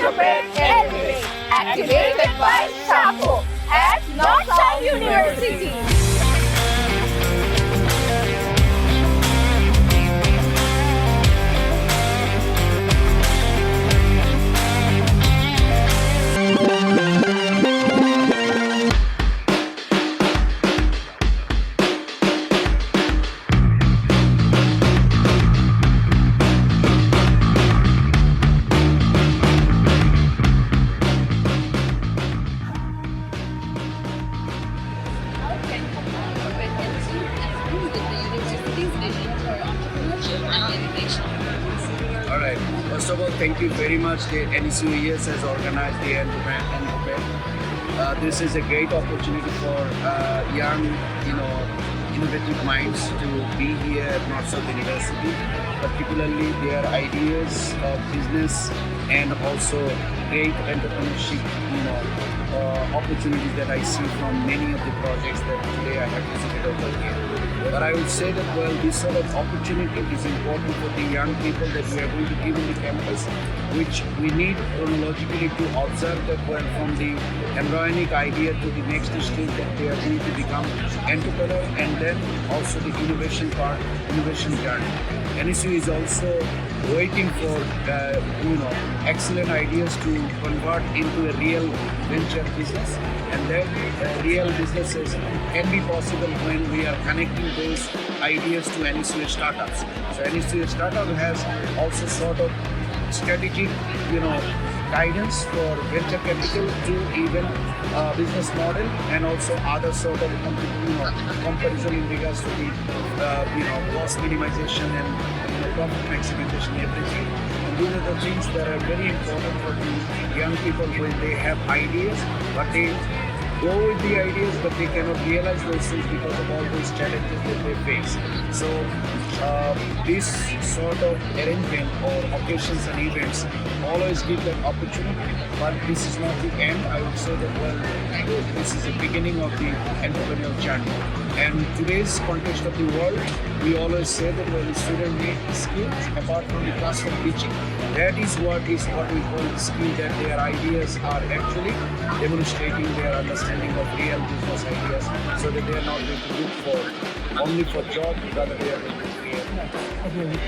Entrepret Elevate, activated by Chapo at Northside University. All right. First of all, thank you very much. The NSU YES has organized the Entrepret. This is a great opportunity for young, innovative minds to be here at Northside University. Particularly, their ideas of business and also great entrepreneurship, opportunities that I see from many of the projects that today I have visited over here. But I would say that, this sort of opportunity is important for the young people that we are going to give in the campus, which we need chronologically to observe that, from the embryonic idea to the next stage that they are going to become entrepreneur, and then also the innovation journey. NSU is also waiting for excellent ideas to convert into a real venture business, and then real businesses can be possible when we are connecting those ideas to NSU startups. So NSU startup has also sort of strategic guidance for venture capital to even business model, and also other sort of comparison in regards to the cost minimization and profit maximization, everything. And these are the things that are very important for the young people when they have ideas, but they go with the ideas, but they cannot realize those things because of all those challenges that they face. So this sort of arrangement or occasions and events always give that opportunity, but this is not the end. I would say that this is the beginning of the entrepreneurial journey. And today's context of the world, we always say that the student need skills apart from the classroom teaching. That is what we call the skill, that their ideas are actually demonstrating their understanding of real business ideas, so that they are not going to look only for job, rather they are going to create.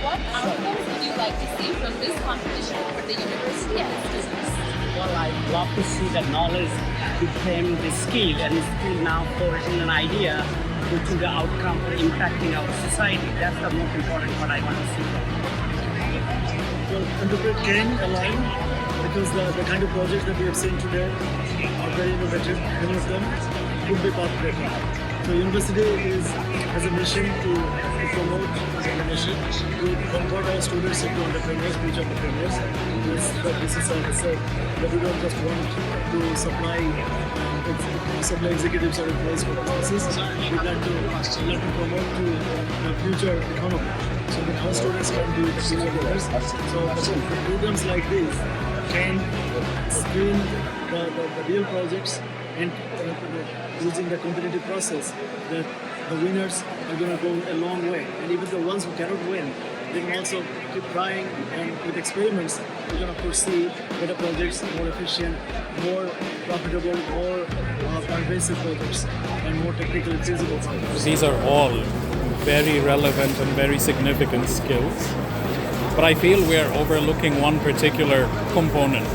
What outcomes would you like to see from this competition for the university and its business? Well, I'd love to see that knowledge became the skill, and the skill now forging an idea to the outcome for impacting our society. That's the most important part I want to see. Well, Entrepret can align because the kind of projects that we have seen today are very innovative. Many of them could be path-breaking. So university has a mission to promote the mission, to convert our students into entrepreneurs, future entrepreneurs. This is how I said that we don't just want to supply executives or employees for businesses. We'd like to promote to the future economy, so that our students can be the future leaders. So programs like this can screen the real projects, and using the competitive process, that the winners are going to go a long way. And even the ones who cannot win, they can also keep trying, and with experiments, we're going to foresee better projects, more efficient, more profitable, more pervasive projects, and more technically feasible projects. These are all very relevant and very significant skills. But I feel we are overlooking one particular component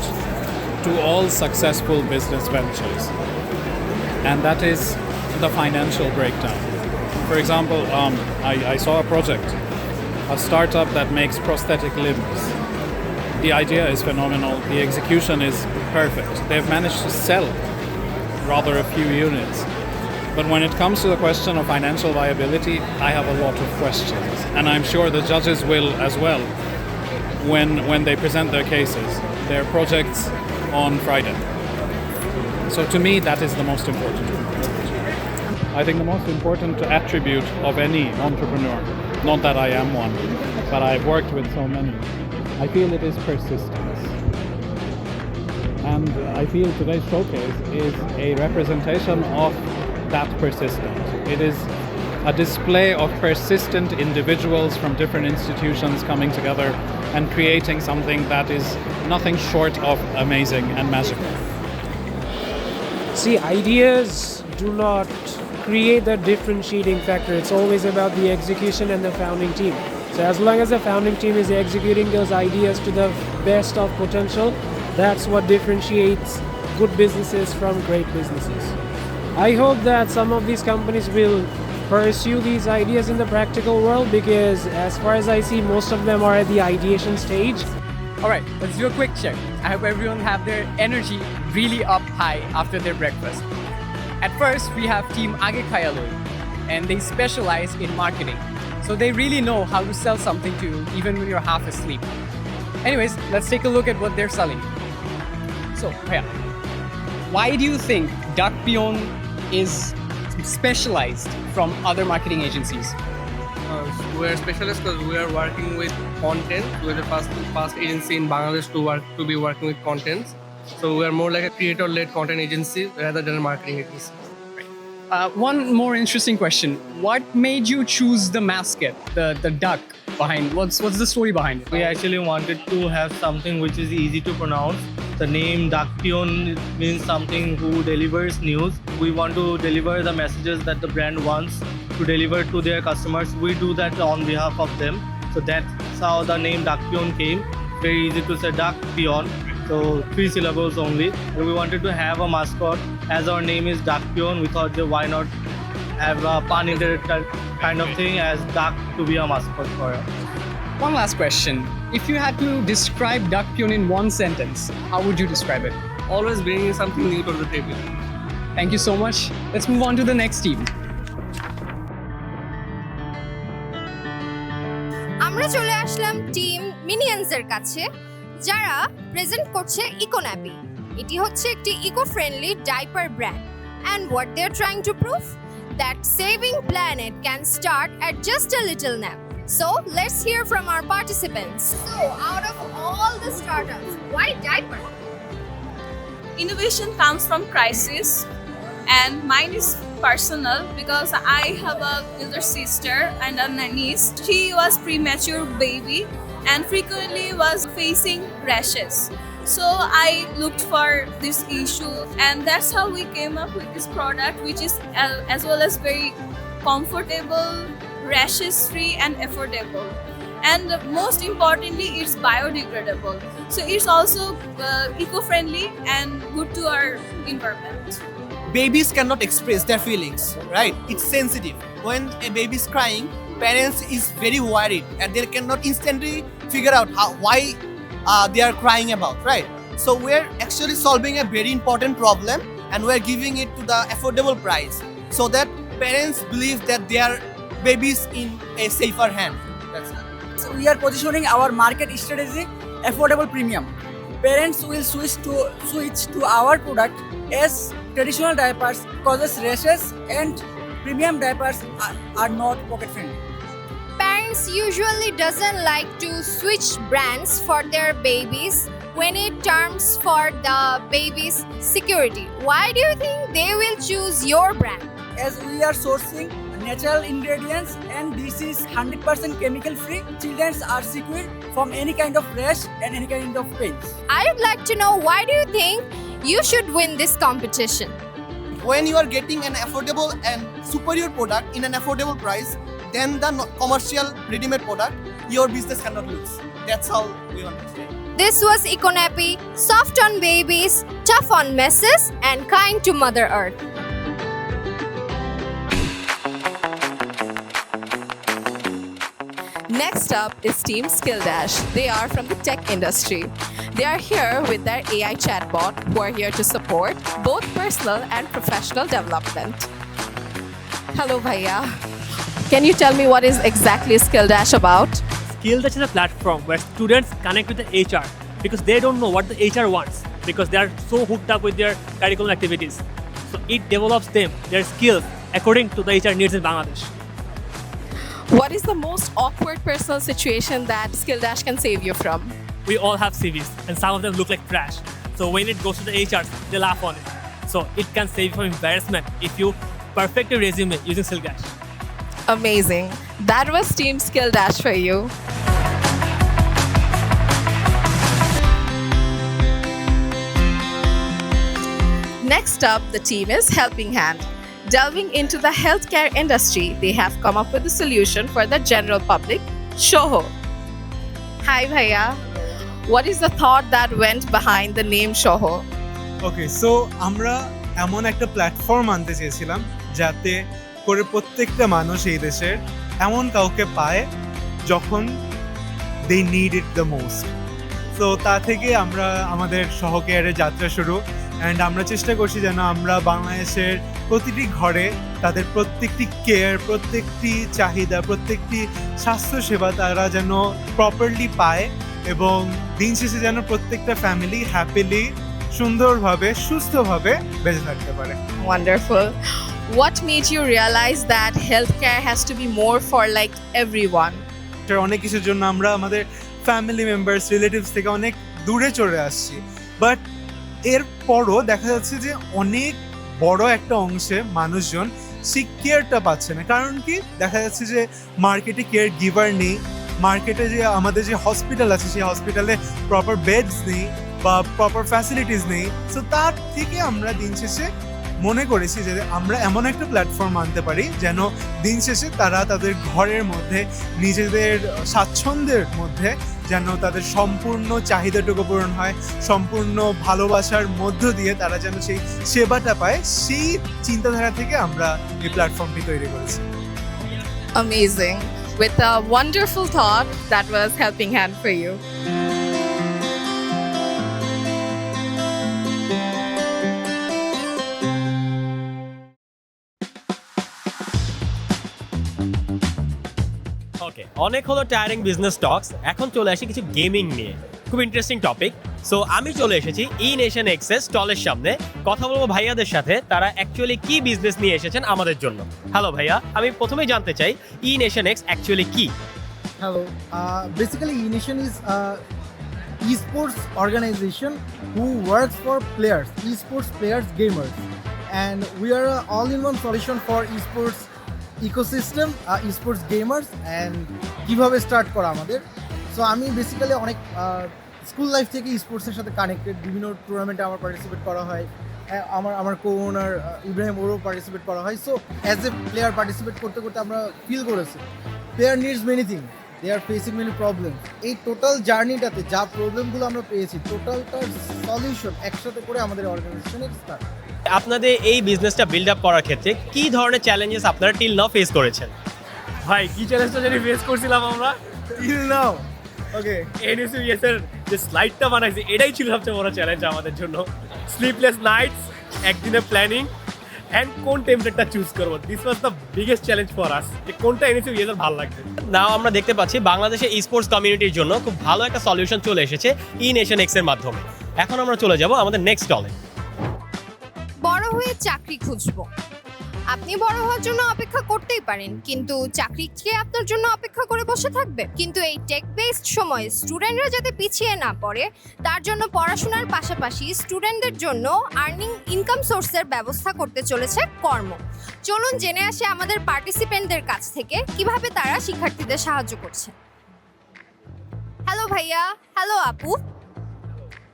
to all successful business ventures, and that is the financial breakdown. For example, I saw a project, a startup that makes prosthetic limbs. The idea is phenomenal, the execution is perfect. They've managed to sell rather a few units. But when it comes to the question of financial viability, I have a lot of questions. And I'm sure the judges will as well when they present their cases, their projects on Friday. So to me, that is the most important. I think the most important attribute of any entrepreneur, not that I am one, but I've worked with so many, I feel it is persistence. And I feel today's showcase is a representation of that persistence. It is a display of persistent individuals from different institutions coming together and creating something that is nothing short of amazing and magical. See, ideas do not create the differentiating factor. It's always about the execution and the founding team. So as long as the founding team is executing those ideas to the best of potential, that's what differentiates good businesses from great businesses. I hope that some of these companies will pursue these ideas in the practical world, because as far as I see, most of them are at the ideation stage. Alright, let's do a quick check. I hope everyone have their energy really up high after their breakfast. At first, we have Team Aage Khaya Loi, and they specialize in marketing. So they really know how to sell something to you even when you're half asleep. Anyways, let's take a look at what they're selling. So, Khaya, why do you think Duck Peon is specialized from other marketing agencies? We're specialists because we are working with content. We're the first agency in Bangladesh to be working with content. So we are more like a creator-led content agency rather than a marketing agency. One more interesting question. What made you choose the mascot, the duck behind? What's the story behind it? We actually wanted to have something which is easy to pronounce. The name Duck Peon means something who delivers news. We want to deliver the messages that the brand wants to deliver to their customers. We do that on behalf of them. So that's how the name Duck Peon came. Very easy to say, Duck Peon. So 3 syllables only. And we wanted to have a mascot. As our name is Duck Peon, we thought why not have a pun intended kind of thing as duck to be a mascot for us. One last question. If you had to describe Duck Peon in one sentence, how would you describe it? Always bringing something new to the table. Thank you so much. Let's move on to the next team. আমরা চলে আসলাম team Minions এর কাছে, যারা present করছে ইকোন্যাপি। এটি হচ্ছে একটি eco-friendly diaper brand. And what they're trying to prove? That saving planet can start at just a little nap. So let's hear from our participants. So out of all the startups, why diaper? Innovation comes from crisis, and mine is personal because I have a elder sister and a niece. She was premature baby and frequently was facing rashes. So I looked for this issue, and that's how we came up with this product, which is as well as very comfortable, rashes free and affordable. And most importantly, it's biodegradable. So it's also eco-friendly and good to our environment. Babies cannot express their feelings, right? It's sensitive. When a baby is crying, parents is very worried and they cannot instantly figure out why they are crying about, right? So we're actually solving a very important problem, and we're giving it to the affordable price so that parents believe that their babies in a safer hand. That's it. So we are positioning our market strategy affordable premium. Parents will switch to our product as traditional diapers causes rashes and premium diapers are not pocket friendly. Parents usually doesn't like to switch brands for their babies when it comes for the baby's security. Why do you think they will choose your brand? As we are sourcing natural ingredients and this is 100% chemical free, children are secure from any kind of rash and any kind of pains. I would like to know, why do you think you should win this competition? When you are getting an affordable and superior product in an affordable price, then the commercial ready-made product, your business cannot lose. That's how we want to say. This was Econappy, soft on babies, tough on messes, and kind to Mother Earth. Next up is Team Skill Dash. They are from the tech industry. They are here with their AI chatbot, who are here to support both personal and professional development. Hello, Bhaiya. Can you tell me what is exactly Skill Dash about? Skill Dash is a platform where students connect with the HR because they don't know what the HR wants because they are so hooked up with their curriculum activities. So it develops them, their skills, according to the HR needs in Bangladesh. What is the most awkward personal situation that Skill Dash can save you from? We all have CVs and some of them look like trash. So when it goes to the HRs, they laugh on it. So it can save you from embarrassment if you perfect your resume using Skill Dash. Amazing. That was Team Skill Dash for you. Next up, the team is Helping Hand. Delving into the healthcare industry, they have come up with a solution for the general public, Shoho. Hi Bhaiya, what is the thought that went behind the name Shoho? Okay so আমরা এমন একটা platform আনতে চেয়েছিলাম যাতে করে প্রত্যেকটা মানুষ এই দেশের এমন কাউকে পায় যখন they need it the most. So তা থেকে আমরা আমাদের সহকেয়ারের যাত্রা শুরু অ্যান্ড আমরা চেষ্টা করছি যেন আমরা বাংলাদেশের প্রতিটি ঘরে তাদের প্রত্যেকটি কেয়ার, প্রত্যেকটি চাহিদা, প্রত্যেকটি স্বাস্থ্যসেবা তারা যেন প্রপারলি পায় এবং দিন শেষে যেন প্রত্যেকটা ফ্যামিলি হ্যাপিলি সুন্দরভাবে সুস্থভাবে বেঁচে থাকতে পারে। Wonderful. What made you realize that healthcare has to be more for like everyone? অনেক কিছুর জন্য আমরা আমাদের ফ্যামিলি মেম্বার্স রিলেটিভস থেকে অনেক দূরে চলে আসছি, বাট এরপরও দেখা যাচ্ছে যে অনেক বড় একটা অংশে মানুষজন সেই কেয়ারটা পাচ্ছে না। কারণ কি, দেখা যাচ্ছে যে মার্কেটে কেয়ার গিভার নেই, মার্কেটে যে আমাদের যে হসপিটাল আছে সেই হসপিটালে প্রপার বেডস নেই বা প্রপার ফ্যাসিলিটিস নেই। সো তার থেকে আমরা দিন শেষে মনে করেছি যে আমরা এমন একটা প্ল্যাটফর্ম আনতে পারি যেন দিন শেষে তারা তাদের ঘরের মধ্যে নিজেদের স্বাচ্ছন্দ্যের মধ্যে যেন তাদের সম্পূর্ণ চাহিদাটুকু পূরণ হয়, সম্পূর্ণ ভালোবাসার মধ্য দিয়ে তারা যেন সেই সেবাটা পায়, সেই চিন্তাধারা থেকে আমরা এই প্ল্যাটফর্মটি তৈরি করেছি। Amazing. With a wonderful thought, that was Helping Hand for you. ওকে, অনেক হলো টায়ারিং বিজনেস টক্স, এখন চলে আসি কিছু গেমিং নিয়ে। খুব ইন্টারেস্টিং টপিক। সো আমি চলে এসেছি ই নেশন এক্সের স্টলের সামনে, কথা বলবো ভাইয়াদের সাথে তারা অ্যাকচুয়ালি কি বিজনেস নিয়ে এসেছেন আমাদের জন্য। হ্যালো ভাইয়া, আমি প্রথমেই জানতে চাই ই নেশন এক্স অ্যাকচুয়ালি কি? Hello. Basically, eNation is an esports organization who works for players, esports players, gamers, and we are an all-in-one solution for esports ecosystem, esports gamers, and কিভাবে স্টার্ট করা আমাদের। So আমি basically অনেক school life থেকে স্পোর্টসের সাথে connected, বিভিন্ন টুর্নামেন্টে আমার পার্টিসিপেট করা হয়, আমার কো ওনার ইব্রাহিম ওরও পার্টিসিপেট করা হয়। So as a player participate করতে করতে আমরা ফিল করেছি player needs many thing, they are facing many problem. এই টোটাল জার্নিটাতে যা প্রবলেমগুলো আমরা পেয়েছি টোটালটার সলিউশন একসাথে করে আমাদের অর্গানাইজেশনের স্টার্ট। আপনাদের এই বিজনেসটা বিল্ড আপ করার ক্ষেত্রে কি ধরনের চ্যালেঞ্জেস আপনারা টিল নাও ফেস করেছেন? ভাই কি চ্যালেঞ্জটা জানি ফেস করছিলাম আমরা টিল নাও? ওকে, NSU YES এর যে স্লাইডটা বানাইছি এটাই ছিল সবচেয়ে বড় চ্যালেঞ্জ আমাদের জন্য। স্লিপলেস নাইটস, একদিনের প্ল্যানিং অ্যান্ড কোন টেমপ্লেটটা চুজ করবো, this was the biggest challenge for us, যে কোনটা NSU YES এর ভালো লাগবে। নাও আমরা দেখতে পাচ্ছি বাংলাদেশে স্পোর্টস কমিউনিটির জন্য খুব ভালো একটা সলিউশন চলে এসেছে ই নেশন এক্স এর মাধ্যমে। এখন আমরা চলে যাব আমাদের নেক্সট স্টলে। বড় হয়ে চাকরি খুঁজবো। আপনি বড় হওয়ার জন্য অপেক্ষা করতেই পারেন, কিন্তু চাকরি কি আপনার জন্য অপেক্ষা করে বসে থাকবে? কিন্তু এই টেক বেসড সময়ে স্টুডেন্টরা যাতে পিছিয়ে না পড়ে, তার জন্য পড়াশোনার পাশাপাশি স্টুডেন্টদের জন্য আর্নিং ইনকাম সোর্সের ব্যবস্থা করতে চলেছে কর্ম। চলুন জেনে আসি আমাদের পার্টিসিপেন্টদের কাছ থেকে কিভাবে তারা শিক্ষার্থীদের সাহায্য করছে। হ্যালো ভাইয়া, হ্যালো আপু,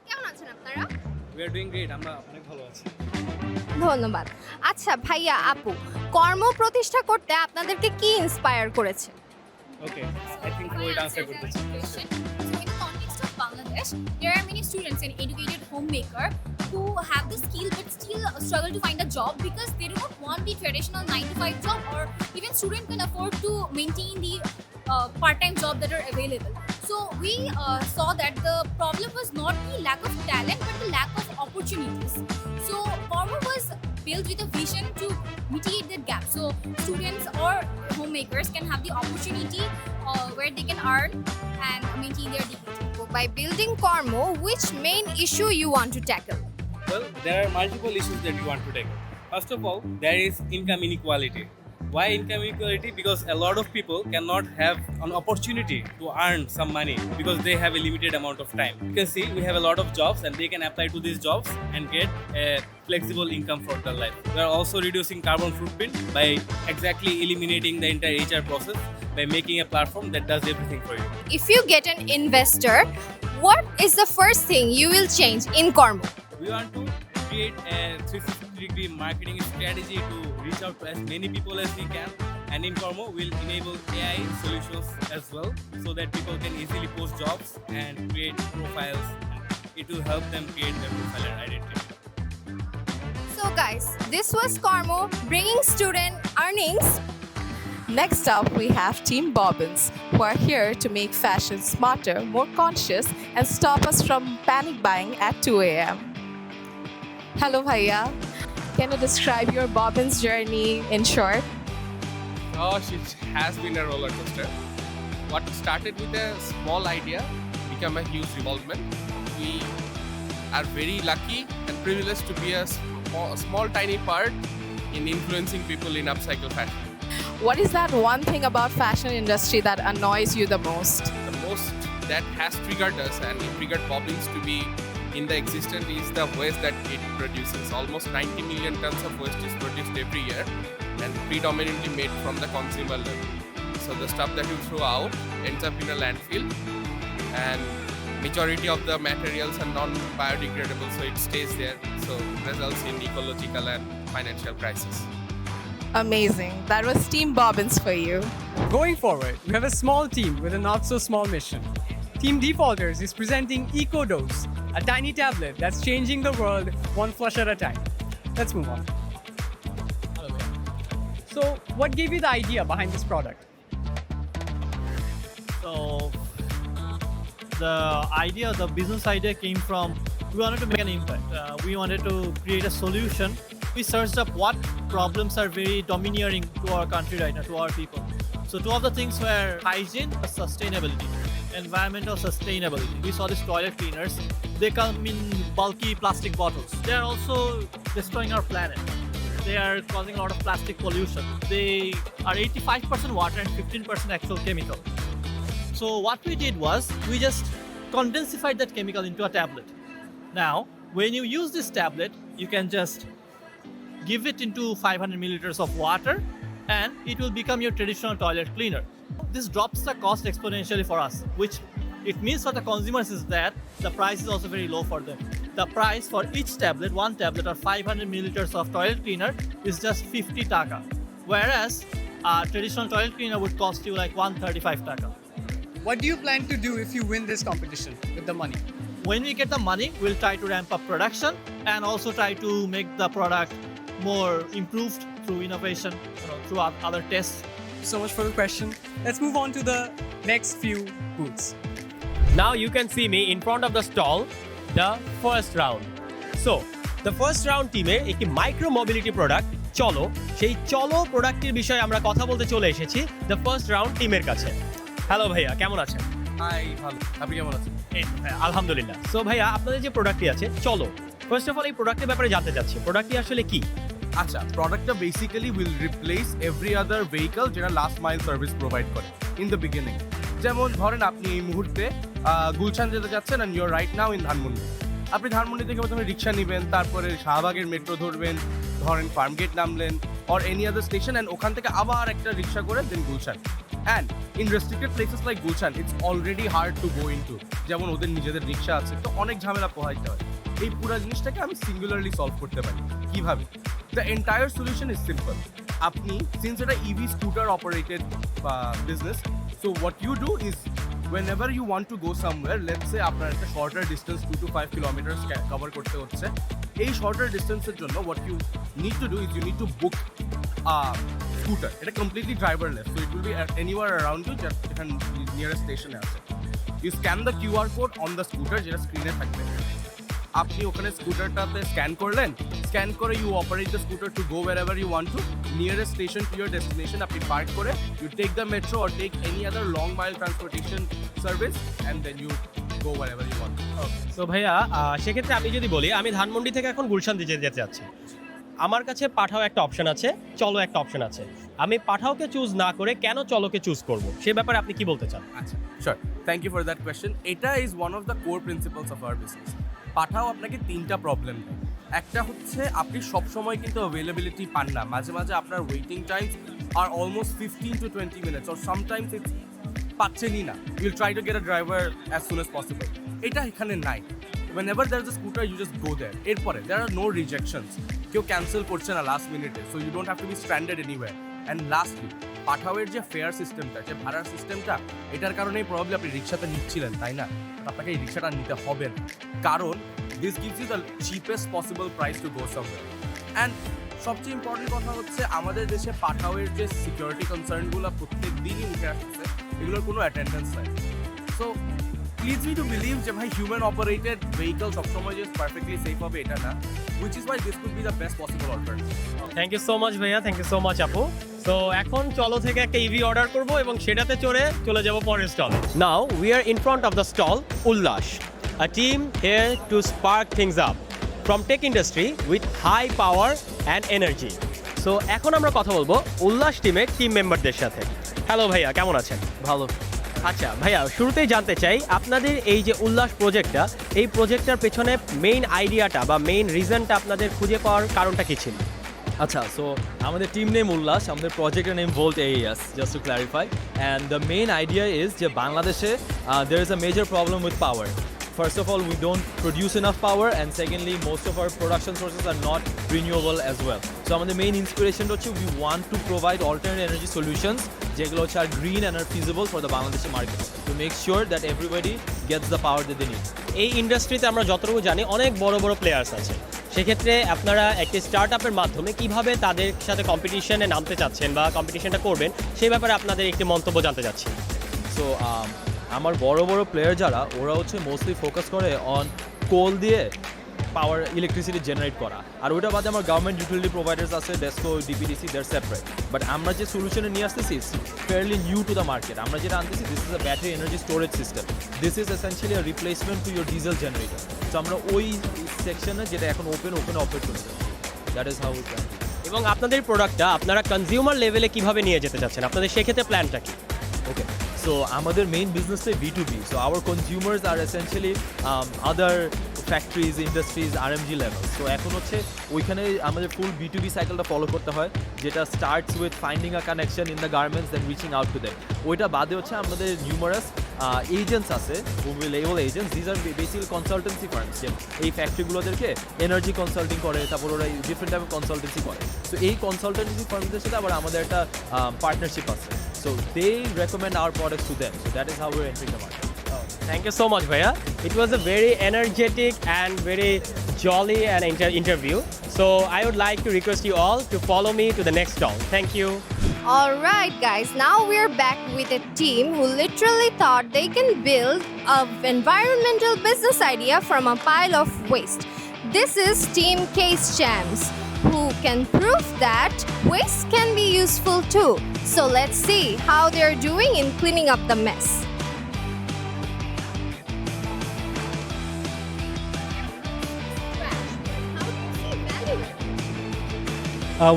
কেমন আছেন আপনারা? We are doing great. আমরা অনেক ভালো আছি। ধন্যবাদ। আচ্ছা ভাইয়া আপু, কর্ম প্রতিষ্ঠা করতে আপনাদেরকে কি ইন্সপায়ার করেছে? Okay, I think we answer করতে চাই। So in the context of Bangladesh, there are many students and educated homemaker who have the skill but still struggle to find a job because they do not want the traditional 9-to-5 job, or even student can afford to maintain the part-time job that are available. So we saw that the problem was not the lack of talent but the lack of opportunities. So Korma was built with a vision to mitigate that gap. So students or homemakers can have the opportunity where they can earn and maintain their dignity. By building Kormo, which main issue you want to tackle? Well, there are multiple issues that we want to tackle. First of all, there is income inequality. Why income inequality? Because a lot of people cannot have an opportunity to earn some money because they have a limited amount of time. You can see we have a lot of jobs and they can apply to these jobs and get a flexible income for their life. We are also reducing carbon footprint by exactly eliminating the entire HR process by making a platform that does everything for you. If you get an investor, what is the first thing you will change in Kormo? We want to create a 360-degree marketing strategy to reach out to as many people as we can. And Informo will enable AI solutions as well so that people can easily post jobs and create profiles. It will help them create their profile and identity. So guys, this was Cormo bringing student earnings. Next up, we have Team Bobbins, who are here to make fashion smarter, more conscious, and stop us from panic buying at 2 a.m. Hello, Bhaiya. Can you describe your Bobbins journey in short? Gosh, it has been a roller coaster. What started with a small idea became a huge revolvement. We are very lucky and privileged to be a small tiny part in influencing people in upcycle fashion. What is that one thing about fashion industry that annoys you the most? The most that has triggered us and it triggered Bobbins to be in the existence is the waste that it produces. Almost 90 million tons of waste is produced every year and predominantly made from the consumer level. So the stuff that you throw out ends up in a landfill, and majority of the materials are non-biodegradable, so it stays there. So results in ecological and financial crisis. Amazing. That was Team Bobbins for you. Going forward, we have a small team with a not so small mission. Team Defaulters is presenting EcoDose, a tiny tablet that's changing the world one flush at a time. Let's move on. So, what gave you the idea behind this product? So the business idea came from, we wanted to make an impact. We wanted to create a solution. We searched up what problems are very domineering to our country right now, to our people. So two of the things were hygiene and sustainability, environmental sustainability. We saw these toilet cleaners. They come in bulky plastic bottles. They are also destroying our planet. They are causing a lot of plastic pollution. They are 85% water and 15% actual chemical. So what we did was, we just condensified that chemical into a tablet. Now, when you use this tablet, you can just give it into 500 milliliters of water and it will become your traditional toilet cleaner. This drops the cost exponentially for us, which it means for the consumers is that the price is also very low for them. The price for each tablet, one tablet or 500 milliliters of toilet cleaner is just 50 taka. Whereas a traditional toilet cleaner would cost you like 135 taka. What do you plan to do if you win this competition with the money? When we get the money, we'll try to ramp up production and also try to make the product more improved through innovation, through other tests. So much for the question. Let's move on to the next few booths. Now you can see me in front of the stall, the first round. So, the first round team একটি micro mobility product চলো, সেই চলো প্রোডাক্টের বিষয়ে আমরা কথা বলতে চলে এসেছি দ্য ফার্স্ট রাউন্ড টিমের কাছে। হ্যালো ভাইয়া, কেমন আছেন? হাই, ভালো। আপনি কেমন আছেন? এই তো ভাইয়া, আলহামদুলিল্লাহ। সো ভাইয়া, আপনাদের যে প্রোডাক্টটি আছে চলো, ফার্স্ট অফ অল এই প্রোডাক্টের ব্যাপারে জানতে চাচ্ছি। প্রোডাক্টটি আসলে কি? আচ্ছা, প্রোডাক্টটা basically will replace every other vehicle যেটা লাস্ট মাইল সার্ভিস প্রোভাইড করে ইন দ্য বিগিনিং। যেমন ধরেন আপনি এই মুহূর্তে গুলশান যেতে যাচ্ছেন and your right now in Dhanmondi. আপনি ধানমন্ডি থেকে প্রথমে রিক্সা নেবেন, তারপরে শাহবাগের মেট্রো ধরবেন, ধরেন ফার্মগেট নামলেন or any other station, and ওখান থেকে আবার একটা রিক্সা করে দেন Gulshan. And in restricted places like Gulshan it's already hard to go in to, যেমন ওদের নিজেদের রিক্সা আছে, তো অনেক ঝামেলা পোহাইতে হয়। এই পুরো জিনিসটাকে আমি সিঙ্গুলারলি সলভ করতে পারি। কীভাবে? The entire solution is simple. আপনি সিন্স এটা EV scooter operated business, so what you do is whenever you want to go somewhere, let's say আপনার একটা shorter distance 2 to 5 kilometers cover করতে হচ্ছে, এই shorter distance এর জন্য what you need to do is you need to book a scooter. এটা completely driverless, so it will be anywhere around you, যেখানে nearest station আছে। You scan the QR code on the scooter, যেটা স্ক্রিনে থাকবে। আপনি ওখানে স্কুটারটাতে scan করলেন, স্ক্যান করে you operate the scooter to go wherever you want to, nearest station to your destination আপনি পার্ক করে you take the metro or take any other long mile transportation service and then you go wherever you want. তো ভাইয়া, সেক্ষেত্রে আমি যদি বলি আমি ধানমন্ডি থেকে এখন গুলশান যেতে যাচ্ছি, আমার কাছে পাঠাও একটা অপশন আছে, চলো একটা অপশন আছে। আমি পাঠাওকে চুজ না করে কেন চলোকে চুজ করব, সে ব্যাপারে আপনি কি বলতে চান? আচ্ছা, sure, thank you for that question. এটা is one of the core principles of our business. Pathao আপনাকে তিনটা প্রবলেম দেয়। একটা হচ্ছে আপনি সবসময় কিন্তু অ্যাভেলেবিলিটি পান না, মাঝে মাঝে আপনার waiting times are almost 15 to 20 minutes or sometimes পাচ্ছেনই না। You'll try to get a driver as soon as possible. এটা এখানে নাই। whenever there's a scooter, you just go there. Erpore, there are no rejections. কেউ cancel করছে না last মিনিটে, so you don't have to be stranded anywhere. And lastly পাঠাওয়ের যে fair সিস্টেমটা, যে ভাড়ার সিস্টেমটা, এটার কারণেই প্রবাবলি আপনি রিক্সাতে নিচ্ছিলেন, তাই না? আপনাকে এই রিক্সাটা নিতে হবে না, কারণ this gives you the cheapest possible price to go somewhere. And সবচেয়ে ইম্পর্টেন্ট কথা হচ্ছে আমাদের দেশে পাঠাওয়ের যে সিকিউরিটি কনসার্নগুলো প্রত্যেক দিনই উঠে আসছে, এগুলোর কোনো অ্যাটেন্ডেন্স নাই। So leads me to believe যে ভাই human operated vehicle সবসময় যে পারফেক্টলি সেফ হবে এটা না, which is why this could be the best possible alternative. Thank you so much ভাইয়া, থ্যাংক ইউ সো মাচ আপু। সো এখন চলো থেকে একটা ইভি অর্ডার করব এবং সেটাতে চলে যাব পরের stall. Now we are in front of the stall Ullash, a team here to spark things up from tech industry with high power and energy. So এখন আমরা কথা বলবো উল্লাস টিমের টিম মেম্বারদের সাথে। হ্যালো ভাইয়া, কেমন আছেন? ভালো। আচ্ছা ভাইয়া, শুরুতেই জানতে চাই আপনাদের এই যে উল্লাস প্রজেক্টটা, এই প্রজেক্টটার পেছনে মেইন আইডিয়াটা বা মেইন রিজনটা আপনাদের খুঁজে পাওয়ার কারণটা কি ছিল? আচ্ছা, সো আমাদের টিম নেম উল্লাস, আমাদের প্রজেক্টের name volt AES, just to clarify. And the main idea is যে বাংলাদেশে there is a major problem with power. First of all, we don't produce enough power, and secondly, most of our production sources are not renewable as well. So আমাদের main inspiration হচ্ছে we want to provide alternate energy solutions যেগুলো হচ্ছে আর green and are feasible for the Bangladeshi market to make sure that everybody gets the power that they need. এই ইন্ডাস্ট্রিতে আমরা যতটুকু জানি অনেক বড় বড় প্লেয়ার্স আছে, সেক্ষেত্রে আপনারা একটি স্টার্ট আপের মাধ্যমে কিভাবে তাদের সাথে কম্পিটিশনে নামতে চাচ্ছেন বা কম্পিটিশনটা করবেন সেই ব্যাপারে আপনাদের একটি মন্তব্য জানতে চাচ্ছি। সো আমার বড় বড় প্লেয়ার যারা, ওরা হচ্ছে মোস্টলি ফোকাস করে অন কোল দিয়ে পাওয়ার ইলেকট্রিসিটি জেনারেট করা, আর ওইটা বাদে আমার গভর্নমেন্ট ইউটিলিটি প্রোভাইডার্স আছে, DESCO, DPDC, they're separate. But আমরা যে সলিউশনে নিয়ে আসতেছি fairly new to the market. আমরা যেটা আনতেছি, this is a battery energy storage system. This is essentially a replacement to your diesel generator. So আমরা ওই সেকশনে যেটা এখন ওপেনে অপারেট করতে, that is how we plan. এবং আপনাদের প্রোডাক্টটা আপনারা কনজিউমার লেভেলে কিভাবে নিয়ে যেতে চাচ্ছেন, আপনাদের সেক্ষেত্রে প্ল্যানটা কি? ওকে, সো আমাদের মেইন বিজনেসটাই B2B, so our consumers are essentially other factories, industries, RMG level. So এখন হচ্ছে ওইখানে আমাদের ফুল B2B সাইকেলটা ফলো করতে হয়, যেটা starts with finding a connection in the garments, then reaching out to them. ওইটা বাদে হচ্ছে আমাদের নিউমারাস এজেন্টস আছে, level agents. These are basically consultancy firms, যে এই ফ্যাক্টরিগুলোদেরকে এনার্জি কনসাল্টিং করে, তারপর ওরা ডিফারেন্ট টাইপের কনসালটেন্সি করে। সো এই কনসালটেন্সি ফার্মসদের সাথে আবার আমাদের একটা পার্টনারশিপ আছে। So they recommend our products to them. So that is how we're entering the market. Thank you so much, Bhaiya. It was a very energetic and very jolly and interview. So I would like to request you all to follow me to the next stall. Thank you. All right, guys. Now we're back with a team who literally thought they can build an environmental business idea from a pile of waste. This is Team Case Champs, who can prove that waste can be useful too. So let's see how they're doing in cleaning up the mess.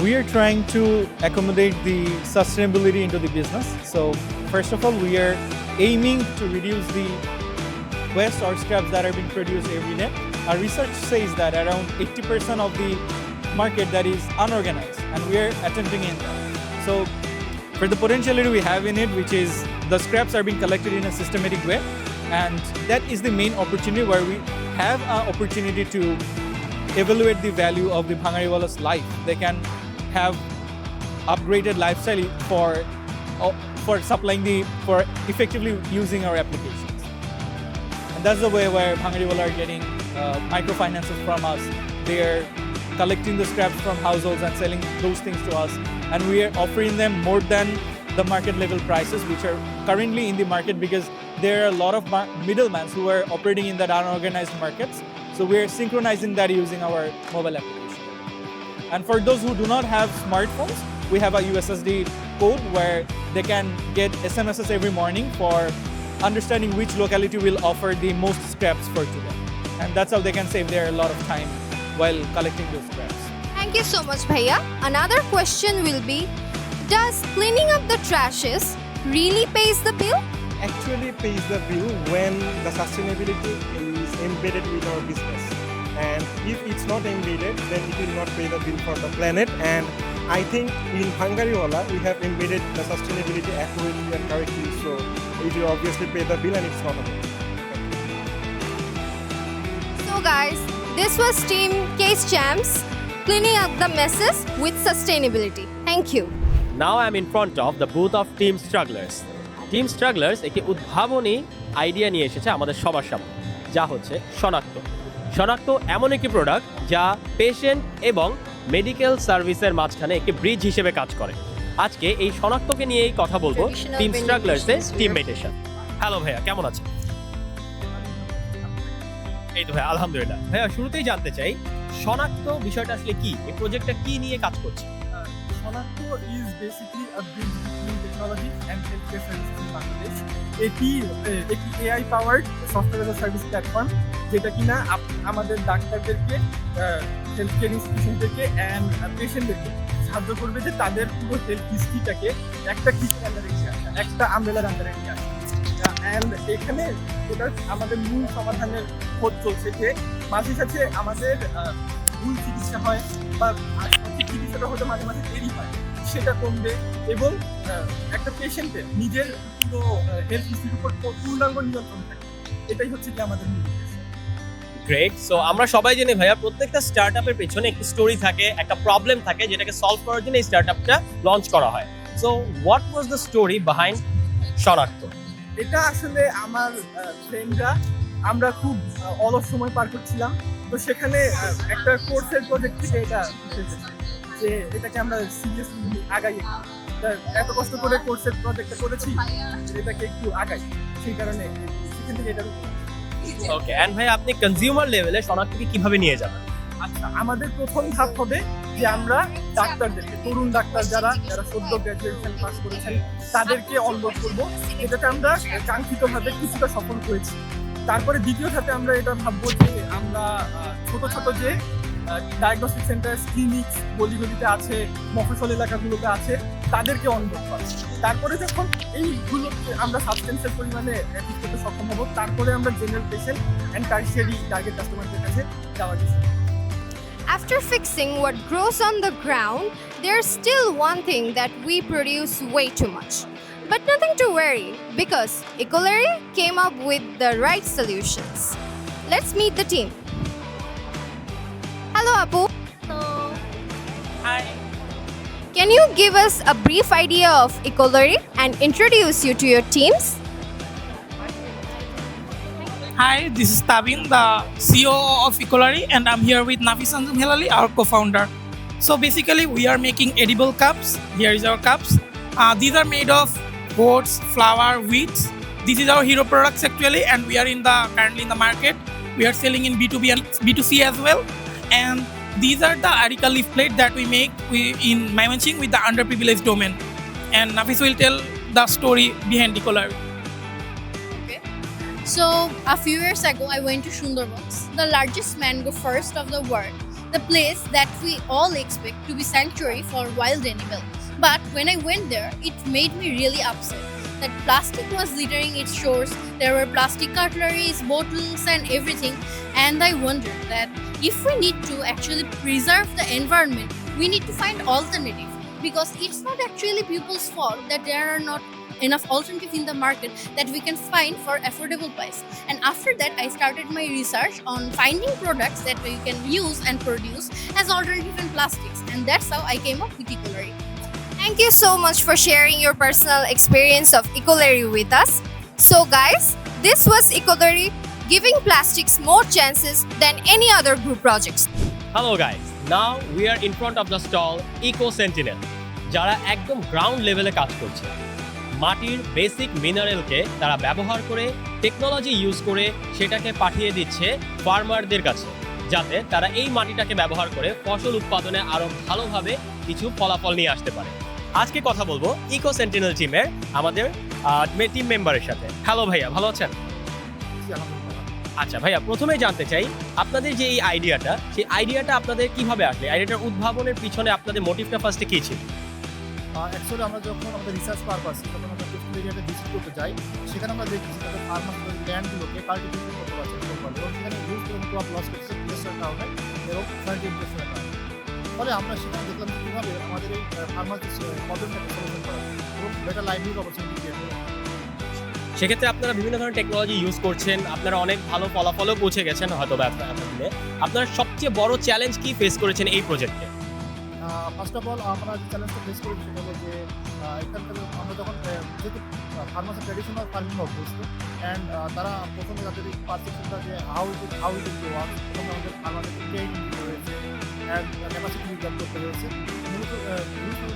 We are trying to accommodate the sustainability into the business. So first of all, we are aiming to reduce the waste or scraps that are being produced every day. Our research says that around 80% of the market that is unorganized, and we are attempting in that. So for the potentiality we have in it, which is the scraps are being collected in a systematic way, and that is the main opportunity where we have an opportunity to evaluate the value of the Bhangariwala's life. They can have upgraded lifestyle for supplying for effectively using our applications. And that's the way where Bhangariwala are getting microfinances from us. They are collecting the scraps from households and selling those things to us, and we are offering them more than the market level prices, which are currently in the market, because there are a lot of middlemen who are operating in that unorganized markets. So we are synchronizing that using our mobile application. And for those who do not have smartphones, we have a USSD code where they can get SMSs every morning for understanding which locality will offer the most scraps for today. And that's how they can save their a lot of time while collecting those scraps. Thank you so much, Bhaiya. Another question will be, does cleaning up the trashes really pays the bill? Actually pays the bill when the sustainability is embedded with our business. And if it's not embedded, then it will not pay the bill for the planet. And I think in Bhangariwala, we have embedded the sustainability accurately and correctly. So it will obviously pay the bill, and it's not a bill. So guys, this was Team Case Champs cleaning up the messes with sustainability. Thank you. Now I'm in front of the booth of Team Strugglers. Team Strugglers একটি উদ্ভাবনী idea নিয়ে এসেছে আমাদের সবার সামনে, যা হচ্ছে শনাক্ত। শনাক্ত এমন একটি প্রোডাক্ট যা পেশেন্ট এবং মেডিকেল সার্ভিসের মাঝখানে একটি ব্রিজ হিসেবে কাজ করে। আজকে এই শনাক্তকে নিয়েই কথা বলবো টিম স্ট্রাগলার্সের টিমমেটের সাথে। হ্যালো ভাইয়া, কেমন আছেন? এই তো ভাইয়া, আলহামদুলিল্লাহ। ভাইয়া, শুরুতেই জানতে চাই শনাক্ত বিষয়টা আসলে কি, এই প্রজেক্টটা কি নিয়ে কাজ করছে? Sonacto is basically a bridge between technology and healthcare services in Bangladesh. এটি একটি AI powered software as a service platform, যেটা কিনা আমাদের ডাক্তারদেরকে, হেলথ কেয়ার ইনস্টিটিউশন থেকে অ্যান্ড পেশেন্টদেরকে সাহায্য করবে যে তাদের পুরো হেলথ হিস্ট্রিটাকে একটা কিসের আন্ডারে নিয়ে আসা, একটা আমব্রেলার আন্ডারে নিয়ে আসা। অ্যান্ড এখানে যেটা আমাদের মূল সমাধানের খোঁজ চলছে যে মাঝে সাথে আমাদের ভুল চিকিৎসা হয় বা চিকিৎসাটা হতে মাঝে মাঝে দেরি হয়, সেটা কমবে এবং একটা পেশেন্টের নিজের পুরো হেলথ হিস্ট্রির উপর পূর্ণাঙ্গ নিয়ন্ত্রণ থাকে। এটাই হচ্ছে কি আমাদের মূল উদ্দেশ্য। গ্রেট। সো আমরা সবাই জানি ভাইয়া, প্রত্যেকটা স্টার্টআপের পেছনে একটি স্টোরি থাকে, একটা প্রবলেম থাকে, যেটাকে সলভ করার জন্য এই স্টার্টআপটা লঞ্চ করা হয়। So what was the story behind শনাক্ত? এটা আসলে আমার ফ্রেন্ডরা, আমরা খুব অলস সময় পার করছিলাম, তো সেখানে একটা কোর্সের প্রজেক্ট থেকে এটা যে এটাকে আমরা সিরিয়াসলি আগাই, এত কষ্ট করে কোর্সের প্রজেক্টটা করেছি, এটাকে একটু আগাই, সেই কারণে সেখান থেকে এটা। ওকে, এন্ড ভাই আপনি কনজিউমার লেভেলে শনাক্তকে কিভাবে নিয়ে যাবেন? আচ্ছা, আমাদের প্রথম ধাপ হবে যে আমরা ডাক্তারদেরকে, তরুণ ডাক্তার যারা সদ্য গ্র্যাজুয়েশন পাস করেছেন, তাদেরকে অনবোর্ড করবো, এটাতে আমরা কাঙ্ক্ষিতভাবে কিছুটা সফল হয়েছি। তারপরে দ্বিতীয় ধাপে আমরা এটা ভাববো যে আমরা ছোট ছোট যে ডায়াগনস্টিক সেন্টার, ক্লিনিক্স গলিগলিতে আছে, মফস্বল এলাকাগুলোতে আছে, তাদেরকে অনবোর্ড করা। তারপরে যখন এইগুলোকে আমরা সাবস্টেন্সের পরিমাণে ঠিক করতে সক্ষম হবো, তারপরে আমরা general patient and tertiary target কাস্টমারদের কাছে যাওয়া যাবে। After fixing what grows on the ground, there's still one thing that we produce way too much. But nothing to worry, because Cutlery came up with the right solutions. Let's meet the team. Hello, Apu. Hello. Hi. Can you give us a brief idea of Cutlery and introduce you to your teams? Hi, this is Tabin, the CEO of Cutlery, and I'm here with Nafis Anjum Helali, our co-founder. So basically, we are making edible cups. Here is our cups. These are made of oats, flour, wheat. This is our hero products actually, and we are currently in the market. We are selling in B2B and B2C as well. And these are the article leaf plate that we make in Maimanching with the underprivileged domain. And Nafis will tell the story behind Cutlery. So a few years ago, I went to Sundarbans, the largest mango forest of the world, the place that we all expect to be sanctuary for wild animals. But when I went there, it made me really upset that plastic was littering its shores. There were plastic cutleries, bottles, and everything. And I wondered that if we need to actually preserve the environment, we need to find alternative, because it's not actually people's fault that there are not enough alternative in the market that we can find for affordable price. And after that, I started my research on finding products that we can use and produce as alternative in plastics, and that's how I came up with Cutlery. Thank you so much for sharing your personal experience of Cutlery with us. So guys, this was Cutlery, giving plastics more chances than any other group projects. Hello guys, now we are in front of the stall Eco Sentinel, যারা একদম ground লেভেলে কাজ করছে। মাটির basic মিনারেলকে তারা ব্যবহার করে, technology use করে সেটাকে পাঠিয়ে দিচ্ছে ফার্মারদের কাছে, যাতে তারা এই মাটিটাকে ব্যবহার করে ফসল উৎপাদনে আরো ভালোভাবে কিছু ফলাফল নিয়ে আসতে পারে। আজকে কথা বলবো ইকো সেন্টিনেল টিমের আমাদের টিম মেম্বারের সাথে। হ্যালো ভাইয়া, ভালো আছেন? আচ্ছা ভাইয়া, প্রথমে জানতে চাই আপনাদের যে এই আইডিয়াটা, সেই আইডিয়াটা আপনাদের কিভাবে আসলে, আইডিয়াটার উদ্ভাবনের পিছনে আপনাদের মোটিভটা ফার্স্টে কি ছিল? অ্যাকচুয়ালি আমরা যখন আমাদের রিসার্চ পারপাসে যখন আমরা টেক্সটাইল এরিয়াতে ভিজিট করতে যাই, সেখানে আমরা দেখেছি তাদের ফার্মার ল্যান্ডগুলোকে কাল্টিভেশন করতে পারছে প্রপারলি, এবং সেখানে হিউজ পরিমাণ ক্রপ লস করছে প্রেসারের কারণে এবং সার্টিফিকেট ইনফেকশনের কারণে। ফলে আমরা সেখানে দেখলাম কীভাবে আমাদের এই ফার্মার প্রবলেমটাকে সলিউশন করা এবং বেটার লাইভলিহুড অপরচুনিটি ক্রিয়েট করা। সেক্ষেত্রে আপনারা বিভিন্ন ধরনের টেকনোলজি ইউজ করছেন, আপনারা অনেক ভালো ফলাফলও পৌঁছে গেছেন হয়তো ব্যবসা দিলে। আপনার সবচেয়ে বড় চ্যালেঞ্জ কি ফেস করেছেন এই প্রজেক্টে? ফার্স্ট অফ অল আমরা যে চ্যালেঞ্জটা ফেস করি সেটা হলো যে এখান থেকে আমরা যখন যেহেতু ফার্মাসি ট্র্যাডিশনাল ফার্মিং অভ্যস্ত অ্যান্ড তারা প্রথমে তাদের এই পারসেপশনটা যে হাউ ইট ইজ ওয়ার্ক, প্রথমে আমাদের ফার্মাসিকে ট্রেনিং দিতে হয়েছে অ্যান্ড ক্যাপাসিটি বিল্ড করতে হয়েছে। মূলত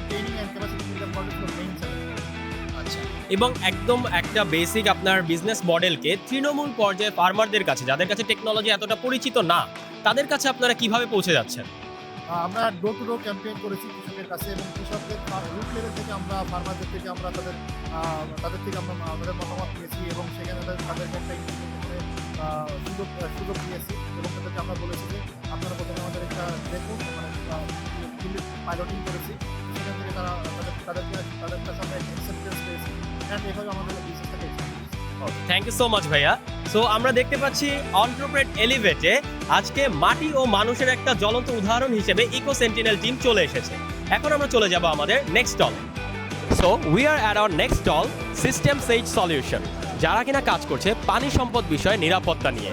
training and capacity build up করার জন্য মেইন চ্যালেঞ্জ। আচ্ছা, এবং একদম একটা বেসিক আপনার বিজনেস মডেলকে তৃণমূল পর্যায়ে ফার্মারদের কাছে, যাদের কাছে টেকনোলজি এতটা পরিচিত না, তাদের কাছে আপনারা কিভাবে পৌঁছে যাচ্ছেন? আমরা ডোর টু ডোর ক্যাম্পেইন করেছি কৃষকের কাছে এবং কৃষকদের রুট লেভেল থেকে আমরা ফার্মারদের থেকে আমরা তাদের থেকে আমরা আমাদের মতামত নিয়েছি এবং সেখানে তাদেরকে একটা সুযোগ দিয়েছি এবং তাদেরকে আমরা বলেছি যে আপনারা প্রথমে আমাদের একটা দেখুন, মানে পাইলটিং করেছি, সেখান থেকে তাদের কাছে আমরা অ্যাকসেপ্টেন্স পেয়েছি অ্যান্ড এভাবে আমাদের বিজনেসটাকে থ্যাংক ইউ সো মাচ ভাইয়া। সো আমরা দেখতে পাচ্ছি অন্ট্রোপ্রেট এলিভেটে আজকে মাটি ও মানুষের একটা জ্বলন্ত উদাহরণ হিসেবে ইকো সেন্টিনেল টিম চলে এসেছে। এখন আমরা চলে যাব আমাদের নেক্সট স্টলে। So we are at our next stall, system sage solution, যারা কিনা কাজ করছে পানি সম্পদ বিষয়ে নিরাপত্তা নিয়ে।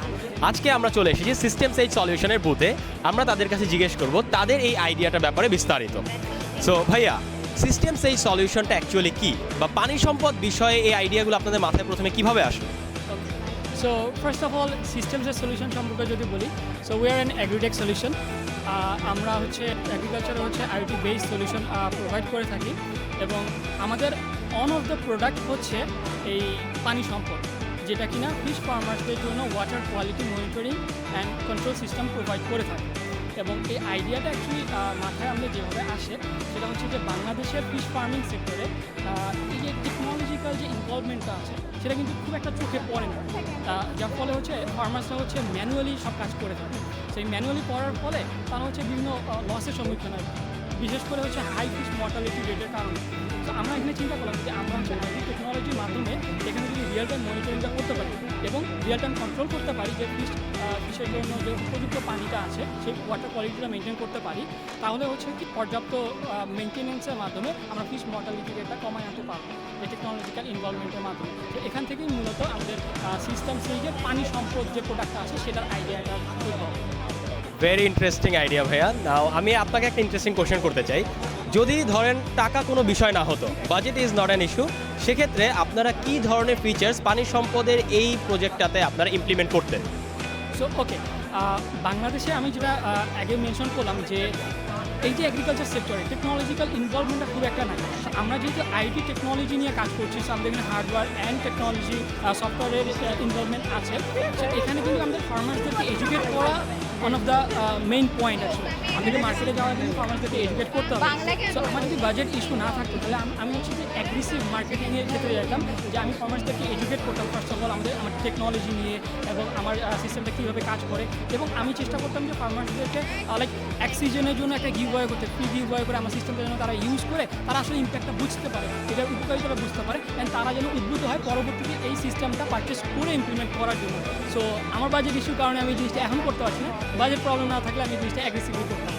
আজকে আমরা চলে এসেছি সিস্টেম সেইজ সলিউশনের বুথে। আমরা তাদের কাছে জিজ্ঞেস করব তাদের এই আইডিয়াটার ব্যাপারে বিস্তারিত। সো ভাইয়া, সিস্টেম সেইজ সলিউশনটা অ্যাকচুয়ালি কি, বা পানি সম্পদ বিষয়ে এই আইডিয়াগুলো আপনাদের মাথায় প্রথমে কিভাবে আসলো? সো ফার্স্ট অফ অল সিস্টেমসের সলিউশন সম্পর্কে যদি বলি, so we are an agritech solution. আমরা হচ্ছে অ্যাগ্রিকালচারে হচ্ছে আইওটি বেসড সলিউশন প্রোভাইড করে থাকি এবং আমাদের অন অফ দ্য প্রোডাক্ট হচ্ছে এই পানি সম্পদ, যেটা কিনা ফিশ ফার্মার্সদের জন্য water quality monitoring and control system provide করে থাকে। এবং এই আইডিয়াটা অ্যাকচুয়ালি মাথায় আমাদের যেভাবে আসে সেটা হচ্ছে যে বাংলাদেশের ফিশ ফার্মিং সেক্টরে এই যে টেকনোলজিক্যাল যে ইনভলভমেন্টটা আছে সেটা কিন্তু খুব একটা চোখে পড়ে না, যার ফলে হচ্ছে ফার্মার্সরা হচ্ছে ম্যানুয়ালি সব কাজ করে থাকে। সেই ম্যানুয়ালি করার ফলে তারা হচ্ছে বিভিন্ন লসের সম্মুখীন হয়, বিশেষ করে হচ্ছে হাই ফিশ মর্টালিটি রেটের কারণে। তো আমরা এখানে চিন্তা করলাম যে আমরা হচ্ছে আইটি টেকনোলজির মাধ্যমে এখানে যদি রিয়েল টাইম মনিটরিংটা করতে পারি এবং রিয়েল টাইম কন্ট্রোল করতে পারি যে ফিশের জন্য যে উপযুক্ত পানিটা আছে সেই ওয়াটার কোয়ালিটিটা মেনটেন করতে পারি, তাহলে হচ্ছে কি পর্যাপ্ত মেনটেন্যান্সের মাধ্যমে আমরা ফিশ মর্টালিটি রেটটা কমায় আনতে পারবো এই টেকনোলজিক্যাল ইনভলভমেন্টের মাধ্যমে। তো এখান থেকেই মূলত আমাদের সিস্টেম যে পানি সম্পদ যে প্রোডাক্টটা আছে সেটার আইডিয়াটা উদ্ভব। ভেরি ইন্টারেস্টিং আইডিয়া ভাইয়া। নাও আমি আপনাকে একটা ইন্টারেস্টিং কোশ্চেন করতে চাই। যদি ধরেন টাকা কোনো বিষয় না হতো, budget is not an issue, সেক্ষেত্রে আপনারা কি ধরনের ফিচার্স পানি সম্পদের এই প্রজেক্টটাতে আপনারা ইমপ্লিমেন্ট করতেন? সো ওকে, বাংলাদেশে আমি যেটা আগে মেনশন করলাম যে এই যে এগ্রিকালচার সেক্টরে টেকনোলজিক্যাল ইনভলভমেন্টটা খুব একটা নাই। আমরা যেহেতু আইটি টেকনোলজি নিয়ে কাজ করছি, আমাদের এখানে হার্ডওয়্যার অ্যান্ড টেকনোলজি সফটওয়্যারের ইনভলভমেন্ট আছে। এখানে কিন্তু আমাদের ফার্মার্সদেরকে এডুকেট করা one of the main point আসলে। আমাদের মার্কেটে যাওয়ার জন্য ফার্মার্সদেরকে এডুকেট করতে হবে। সো আমার যদি বাজেট ইস্যু না থাকতো তাহলে আমি হচ্ছে যে অ্যাগ্রেসিভ মার্কেটিংয়ের ক্ষেত্রে যেতাম, যে আমি ফার্মার্সদেরকে এডুকেট করতাম ফার্স্ট অফ অল আমার টেকনোলজি নিয়ে এবং আমার সিস্টেমটা কীভাবে কাজ করে, এবং আমি চেষ্টা করতাম যে ফার্মার্সদেরকে লাইক এক সিজনের জন্য একটা গিভ ওয়ে করতে, ফ্রি গিভ ওয়ে করে আমার সিস্টেমটা যেন তারা ইউজ করে তারা আসলে ইম্প্যাক্টটা বুঝতে পারে, এটার উপকারিতাটা বুঝতে পারে, অ্যান্ড তারা যেন উদ্বুদ্ধ হয় পরবর্তীতে এই সিস্টেমটা পারচেস করে ইমপ্লিমেন্ট করার জন্য। সো আমার বাজেট ইস্যুর কারণে আমি জিনিসটা এখন করতে পারছি না, বাজেট প্রবলেম না থাকলে আমি জিনিসটা অ্যাগ্রেসিভলি করতাম।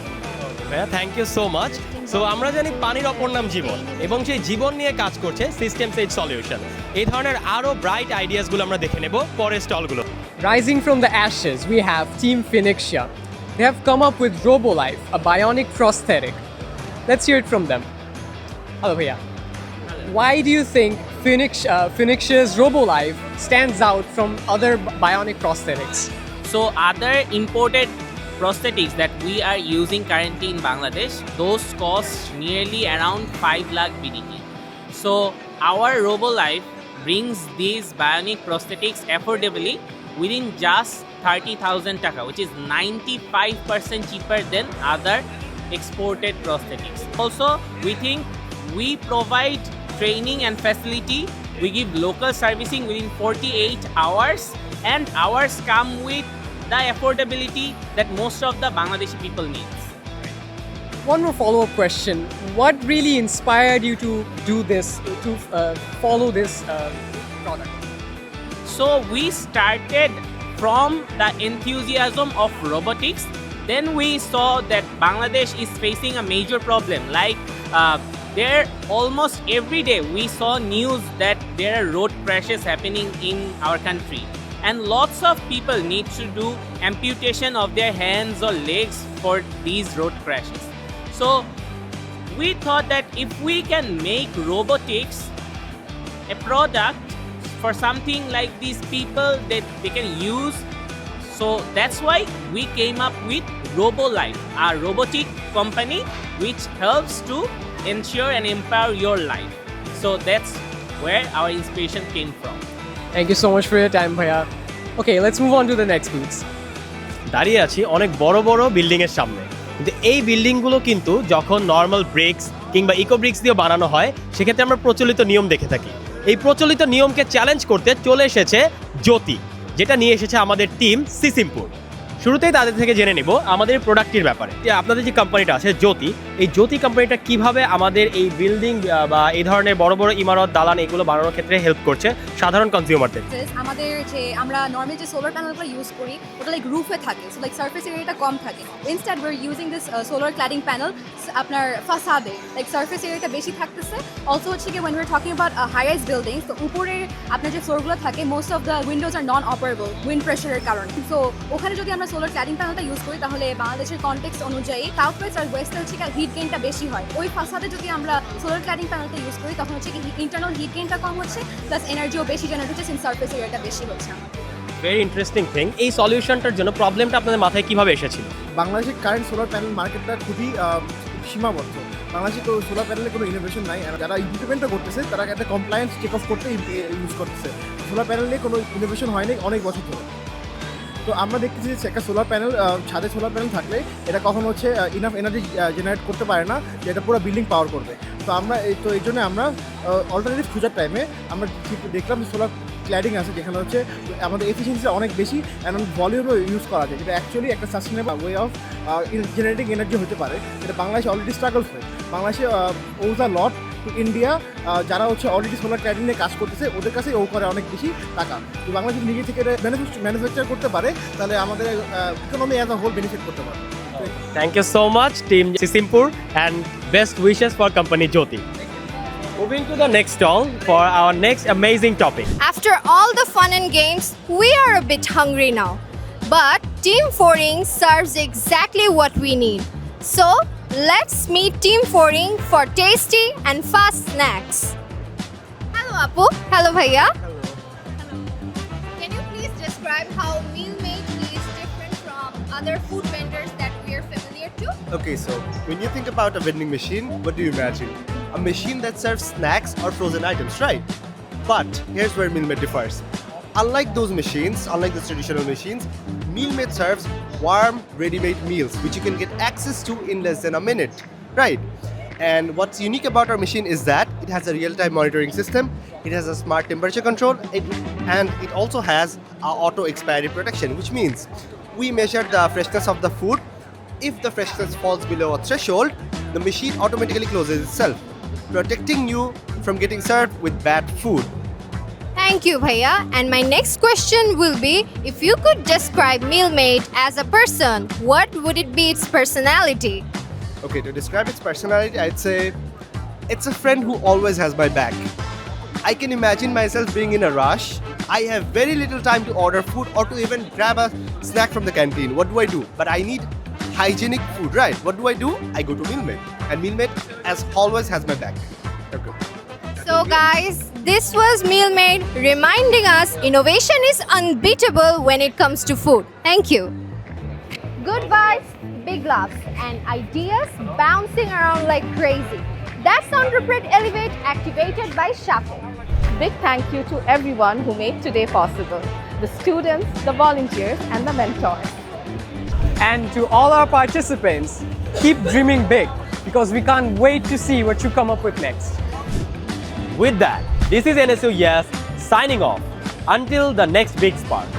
ভাইয়া thank you so much. So আমরা জানি পানির অপর নাম জীবন, এবং সেই জীবন নিয়ে কাজ করছে সিস্টেম সেইজ সলিউশন। এই ধরনের আরও ব্রাইট আইডিয়াসগুলো আমরা দেখে নেব পরের স্টলগুলো। Rising from the ashes, we have Team Phoenixia. They have come up with RoboLife, a bionic prosthetic. Let's hear it from them. Hello, Bhaiya. Why do you think Phoenixia's RoboLife stands out from other bionic prosthetics? So other imported prosthetics that we are using currently in Bangladesh, those cost nearly around 5 lakh BDT. So our RoboLife brings these bionic prosthetics affordably within just 30,000 taka, which is 95% cheaper than other exported prosthetics. Also, we think we provide training and facility. We give local servicing within 48 hours, and ours come with the affordability that most of the Bangladeshi people need. One more follow-up question. What really inspired you to do this, to follow this product? So we started from the enthusiasm of robotics. Then we saw that Bangladesh is facing a major problem. Like there almost every day we saw news that there are road crashes happening in our country, and lots of people need to do amputation of their hands or legs for these road crashes. So we thought that if we can make robotics a product for something like these people that they can use, so that's why we came up with RoboLife, a robotic company which helps to ensure and empower your life. So that's where our inspiration came from. Thank you so much for your time, Bhaiya. Okay, let's move on to the next booths. দাঁড়িয়ে আছি অনেক বড় বড় building এর সামনে, কিন্তু এই বিল্ডিংগুলো কিন্তু যখন নর্মাল ব্রিক্স কিংবা ইকো ব্রিক্স দিয়ে বানানো হয় সেক্ষেত্রে আমরা প্রচলিত নিয়ম দেখে থাকি। এই প্রচলিত নিয়মকে চ্যালেঞ্জ করতে চলে এসেছে জ্যোতি, যেটা নিয়ে এসেছে আমাদের টিম সিসিমপুর। শুরুতেই তাদের থেকে জেনে নেব আমাদের প্রোডাক্টের ব্যাপারে। যে আপনাদের যে কোম্পানিটা আছে জ্যোতি, এই জ্যোতি কোম্পানিটা কিভাবে আমাদের এই বিল্ডিং বা এই ধরনের বড় বড় ইমারত দালান এগুলো বানানোর ক্ষেত্রে হেল্প করছে সাধারণ কনজিউমারদের। আমাদের যে আমরা নর্মাল যে সোলার প্যানেলগুলো ইউজ করি ওটা লাইক রুফে থাকে, সো লাইক সারফেস এরিয়াটা কম থাকে। Instead we are using this solar cladding panel আপনার ফাসাদে লাইক সারফেস এরিয়াটা বেশি থাকতেছে। অলসো হচ্ছে কি when we are talking about high rise buildings, তো উপরের আপনার যে ফ্লোরগুলো থাকে most of the windows are non operable wind প্রেশারের কারণে। সো ওখানে যদি আমরা সোলার ক্ল্যাডিং প্যানেলটা ইউজ করি তাহলে বাংলাদেশের কনটেক্সট অনুযায়ী সাউথ ওয়েস্ট আর ওয়েস্টে হচ্ছে হিট গেইনটা বেশি হয়। ওই ফাসাদে যদি আমরা সোলার ক্ল্যাডিং প্যানেলটা ইউজ করি তখন হচ্ছে কি ইন্টারনাল হিট গেইনটা কম হচ্ছে, প্লাস এনার্জিও বেশি জেনারেট হচ্ছে, সিন সারফেস এরিয়াটা বেশি হচ্ছে। Very interesting thing. এই সলিউশনটার জন্য প্রবলেমটা আপনাদের মাথায় কিভাবে এসেছিল? বাংলাদেশের কারেন্ট সোলার প্যানেল মার্কেটটা খুবই সীমাবদ্ধ। বাংলাদেশে তো সোলার প্যানেলে কোনো ইনোভেশন নাই, আর যারা ইমপ্লিমেন্টটা করতেছে তারা একটা কমপ্লায়েন্স চেক অফ করতে ইউজ করতেছে। সোলার প্যানেল নিয়ে কোনো ইনোভেশন হয়নি অনেক বছর ধরে। তো আমরা দেখতেছি যে একটা সোলার প্যানেল, ছাদে সোলার প্যানেল থাকলে এটা কখনো হচ্ছে ইনাফ এনার্জি জেনারেট করতে পারে না যে এটা পুরো বিল্ডিং পাওয়ার করবে। তো আমরা এই জন্য আমরা অল্টারনেটিভ খোঁজার টাইমে আমরা দেখলাম যে সোলার ক্ল্যাডিং আছে যেখানে হচ্ছে আমাদের এফিসিয়েন্সি অনেক বেশি অ্যান্ড ভলিউমও ইউজ করা যায়, যেটা অ্যাকচুয়ালি একটা sustainable way of generating energy হতে পারে। এটা বাংলাদেশে অলরেডি স্ট্রাগলস হয়। বাংলাদেশে ওজ আ লট টু ইন্ডিয়া, যারা হচ্ছে অলরেডি সোলার ক্ল্যাডিং নিয়ে কাজ করতেছে ওদের কাছে ও করে অনেক বেশি টাকা। তো বাংলাদেশ নিজে থেকে ম্যানুফ্যাকচার করতে পারে তাহলে আমাদের economy as a whole benefit করতে পারে। Thank you so much, Team Sisimpur, and best wishes for company Jyoti. Moving to the next stall for our next amazing topic. After all the fun and games, we are a bit hungry now. But Team Foring serves exactly what we need. So let's meet Team Foring for tasty and fast snacks. Hello Apu. Hello Bhaiya. Can you please describe how Meal Mate is different from other food vendors that we are familiar to? Okay, so when you think about a vending machine, what do you imagine? A machine that serves snacks or frozen items, right? But here's where Meal Mate differs. Unlike those machines, unlike the traditional machines, Meal Mate serves warm, ready-made meals, which you can get access to in less than a minute, right? And what's unique about our machine is that it has a real-time monitoring system, it has a smart temperature control, and it also has auto expiry protection, which means we measure the freshness of the food. If the freshness falls below a threshold, the machine automatically closes itself, protecting you from getting served with bad food. Thank you Bhaiya. And my next question will be, if you could describe Meal Mate as a person, what would it be its personality? Okay, to describe its personality, I'd say it's a friend who always has my back. I can imagine myself being in a rush. I have very little time to order food or to even grab a snack from the canteen. What do? But I need hygienic food, right? What do? I go to Meal Mate. And Meal Mate, as always, has my back. Okay. So guys, this was Meal Mate reminding us innovation is unbeatable when it comes to food. Thank you. Good vibes, big laughs, and ideas bouncing around like crazy. That's Entrepret Elevate activated by Shafe. Big thank you to everyone who made today possible. The students, the volunteers, and the mentors. And to all our participants, keep dreaming big because we can't wait to see what you come up with next. With that, this is NSU YES signing off. Until the next big spark.